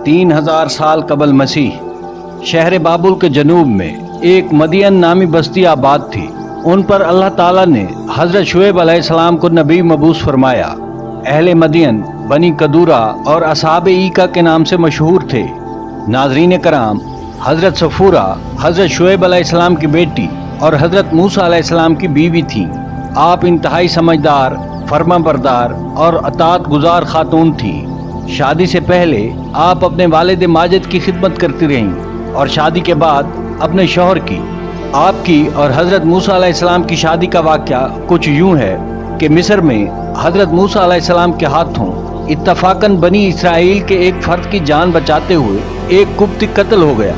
3000 साल कबल मसीह शहर बाबुल के जनूब में एक मदियन नामी बस्ती आबाद थी। उन पर अल्लाह ताला ने हजरत शुएब अलैहिस्सलाम को नबी मबूस फरमाया। अहले मदियन बनी कदूरा और असहाब ईका के नाम से मशहूर थे। नाजरीन कराम, हजरत सफूरा हजरत शुएब अलैहिस्सलाम की बेटी और हजरत मूसा अलैहिस्सलाम की बीवी थी। आप इंतहाई समझदार, फर्माबरदार और अतात गुजार खातून थी। शादी से पहले आप अपने वालिद माजिद की खिदमत करती रहीं और शादी के बाद अपने शौहर की। आपकी और हजरत मूसा अलैहिस्सलाम की शादी का वाक़या कुछ यूं है कि मिस्र में हजरत मूसा अलैहिस्सलाम के हाथों इत्तफाकन बनी इसराइल के एक फर्द की जान बचाते हुए एक कुप्ती कत्ल हो गया।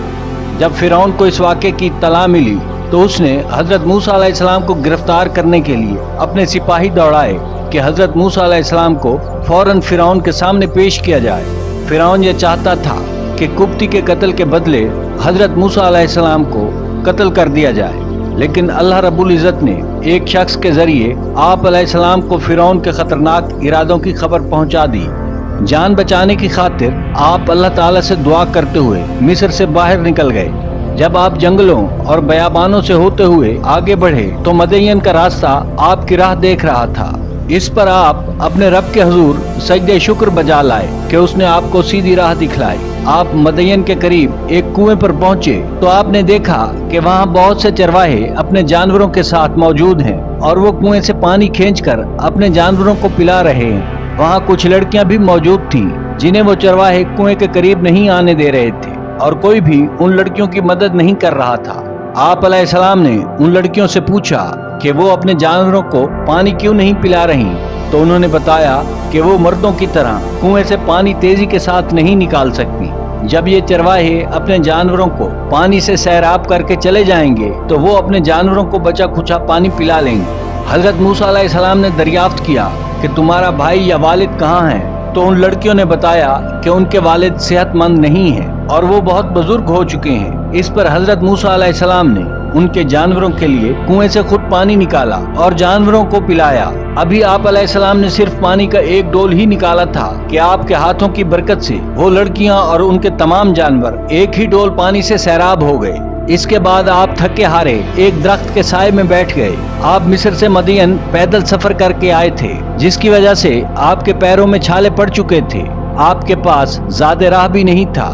जब फिरौन को इस वाक़े की इत्तला मिली तो उसने हजरत मूसा अलैहिस्सलाम को गिरफ्तार करने के लिए अपने सिपाही दौड़ाए कि हजरत मूसा अलैहिस्सलाम को फौरन फिरौन के सामने पेश किया जाए। फिरौन ये चाहता था कि कुप्ती के कत्ल के बदले हजरत मूसा अलैहिस्सलाम को कत्ल कर दिया जाए, लेकिन अल्लाह रब्बुल इज़्ज़त ने एक शख्स के जरिए आप अलैहिस्सलाम को फिरौन के खतरनाक इरादों की खबर पहुंचा दी। जान बचाने की खातिर आप अल्लाह ताला से दुआ करते हुए मिस्र से बाहर निकल गए। जब आप जंगलों और बयाबानों से होते हुए आगे बढ़े तो मदयन का रास्ता आपकी राह देख रहा था। इस पर आप अपने रब के हुजूर सजदे शुक्र बजा लाए कि उसने आपको सीधी राह दिखलाई। आप मदयन के करीब एक कुएं पर पहुंचे तो आपने देखा कि वहां बहुत से चरवाहे अपने जानवरों के साथ मौजूद हैं और वो कुएं से पानी खींचकर अपने जानवरों को पिला रहे हैं। वहां कुछ लड़कियां भी मौजूद थीं जिन्हें वो चरवाहे कुएं के करीब नहीं आने दे रहे थे और कोई भी उन लड़कियों की मदद नहीं कर रहा था। आप अलैहिस्सलाम ने उन लड़कियों से पूछा कि वो अपने जानवरों को पानी क्यों नहीं पिला रही, तो उन्होंने बताया कि वो मर्दों की तरह कुएं से पानी तेजी के साथ नहीं निकाल सकती। जब ये चरवाहे अपने जानवरों को पानी से सैराब करके चले जाएंगे तो वो अपने जानवरों को बचा खुचा पानी पिला लेंगे। हजरत मूसा अलैहिस्सलाम ने दरियाफ्त किया कि तुम्हारा भाई या वालिद कहाँ है, तो उन लड़कियों ने बताया कि उनके वालिद सेहतमंद नहीं हैं और वो बहुत बुजुर्ग हो चुके हैं। इस पर हजरत मूसा अलैहिस्सलाम ने उनके जानवरों के लिए कुएं से खुद पानी निकाला और जानवरों को पिलाया। अभी आप अलैहिस्सलाम ने सिर्फ पानी का एक डोल ही निकाला था कि आपके हाथों की बरकत से वो लड़कियां और उनके तमाम जानवर एक ही डोल पानी से सैराब हो गए। इसके बाद आप थके हारे एक दरख्त के साए में बैठ गए। आप मिस्र से मदियन पैदल सफर करके आए थे, जिसकी वजह से आपके पैरों में छाले पड़ चुके थे। आपके पास ज्यादा राह भी नहीं था।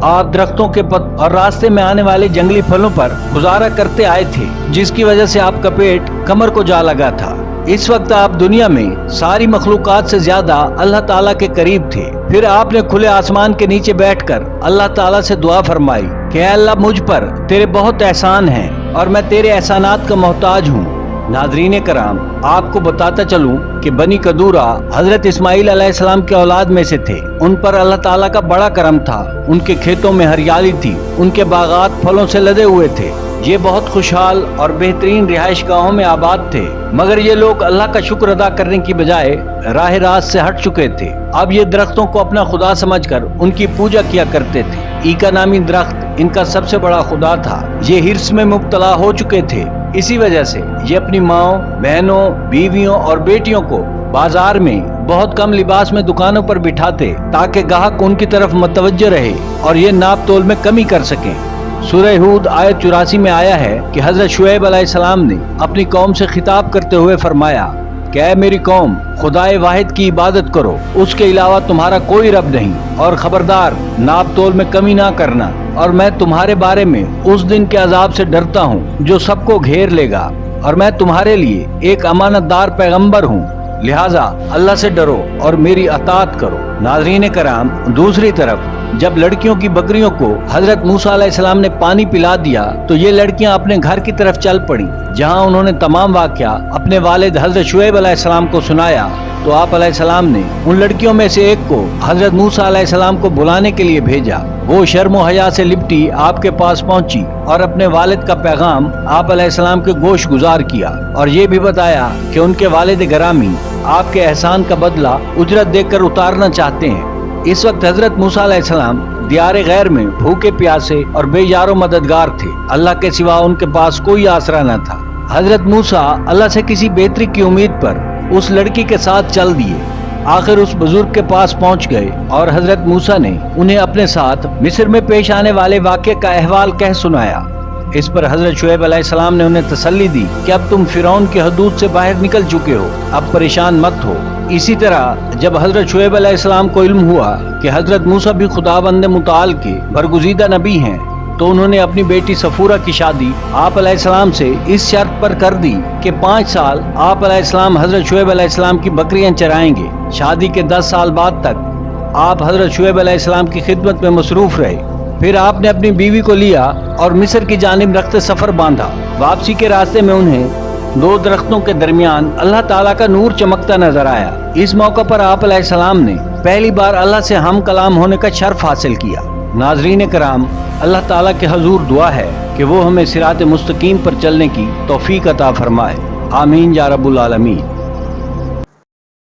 आप दरख्तों के पत्तों और रास्ते में आने वाले जंगली फलों पर गुजारा करते आए थे, जिसकी वजह से आपका पेट कमर को जा लगा था। इस वक्त आप दुनिया में सारी मखलूकात से ज्यादा अल्लाह ताला के करीब थे। फिर आपने खुले आसमान के नीचे बैठकर अल्लाह ताला से दुआ फरमाई कि अल्लाह, मुझ पर तेरे बहुत एहसान हैं और मैं तेरे एहसानात का मोहताज हूँ। नाज़रीन कराम, आपको बताता चलूं कि बनी कदूरा हजरत इस्माइल अलैहिस्सलाम के औलाद में से थे। उन पर अल्लाह ताला का बड़ा करम था। उनके खेतों में हरियाली थी, उनके बागात फलों से लदे हुए थे। ये बहुत खुशहाल और बेहतरीन रिहाइश गाहों में आबाद थे, मगर ये लोग अल्लाह का शुक्र अदा करने की बजाय राह रास्त से हट चुके थे। अब ये दरख्तों को अपना खुदा समझकर उनकी पूजा किया करते थे। ईका नामी दरख्त इनका सबसे बड़ा खुदा था। ये हिर्स में मुब्तला हो चुके थे। इसी वजह से ये अपनी माओं, बहनों, बीवियों और बेटियों को बाजार में बहुत कम लिबास में दुकानों पर बिठाते ताकि गाहक उनकी तरफ मुतवज्जो रहे और ये नाप तोल में कमी कर सकें। सूरह हूद आयत 84 में आया है कि हजरत शुएब अलैहिस्सलाम ने अपनी कौम से खिताब करते हुए फरमाया कि ऐ मेरी कौम, खुदाए वाहिद की इबादत करो, उसके अलावा तुम्हारा कोई रब नहीं, और खबरदार नाप तोल में कमी ना करना, और मैं तुम्हारे बारे में उस दिन के अजाब से डरता हूँ जो सबको घेर लेगा, और मैं तुम्हारे लिए एक अमानतदार पैगंबर हूँ, लिहाजा अल्लाह से डरो और मेरी अतात करो। नाज़रीन कराम, दूसरी तरफ जब लड़कियों की बकरियों को हजरत मूसा अलैहिस्सलाम ने पानी पिला दिया तो ये लड़कियां अपने घर की तरफ चल पड़ी, जहां उन्होंने तमाम वाकया अपने वालिद हजरत शुएब अलैहिस्सलाम को सुनाया। तो आप अलैहिस्सलाम ने उन लड़कियों में से एक को हजरत मूसा अलैहिस्सलाम को बुलाने के लिए भेजा। वो शर्म हया से लिपटी आपके पास पहुंची और अपने वालिद का पैगाम आप अलैहिस्सलाम के गोश गुजार किया और ये भी बताया कि उनके वालिद गिरामी आपके एहसान का बदला उजरत देकर उतारना चाहते हैं। इस वक्त हजरत मूसा अलैहिस्सलाम दियारे गैर में भूखे प्यासे और बेयारो मददगार थे। अल्लाह के सिवा उनके पास कोई आसरा न था। हजरत मूसा अल्लाह से किसी बेहतरी की उम्मीद पर उस लड़की के साथ चल दिए। आखिर उस बुजुर्ग के पास पहुंच गए और हजरत मूसा ने उन्हें अपने साथ मिस्र में पेश आने वाले वाक़े का अहवाल कह सुनाया। इस पर हजरत शुएब अलैहिस्सलाम ने उन्हें तसल्ली दी कि अब तुम फिरौन की हदूद से बाहर निकल चुके हो, अब परेशान मत हो। इसी तरह जब हजरत शुएब अलैहिस्सलाम को इल्म हुआ कि हजरत मूसा भी खुदाबंद मुताल के बरगुज़ीदा नबी हैं, तो उन्होंने अपनी बेटी सफूरा की शादी आप अलैहिस्सलाम से इस शर्त पर कर दी कि 5 साल आप अलैहिस्सलाम हजरत शुएब अलैहिस्सलाम की बकरियां चराएंगे। शादी के 10 साल बाद तक आप हजरत शुएब अलैहिस्सलाम की खिदमत में मसरूफ रहे। फिर आपने अपनी बीवी को लिया और मिस्र की जानिब रखते सफर बांधा। वापसी के रास्ते में उन्हें 2 दरख्तों के दरमियान अल्लाह ताला का नूर चमकता नजर आया। इस मौका पर आप अलैहिस्सलाम ने पहली बार अल्लाह से हम कलाम होने का शर्फ हासिल किया। नाज़रीन कराम, अल्लाह ताला के हजूर दुआ है कि वो हमें सिरात मुस्तकीम पर चलने की तौफीक अता फरमाए। आमीन या रब्बुल आलमीन।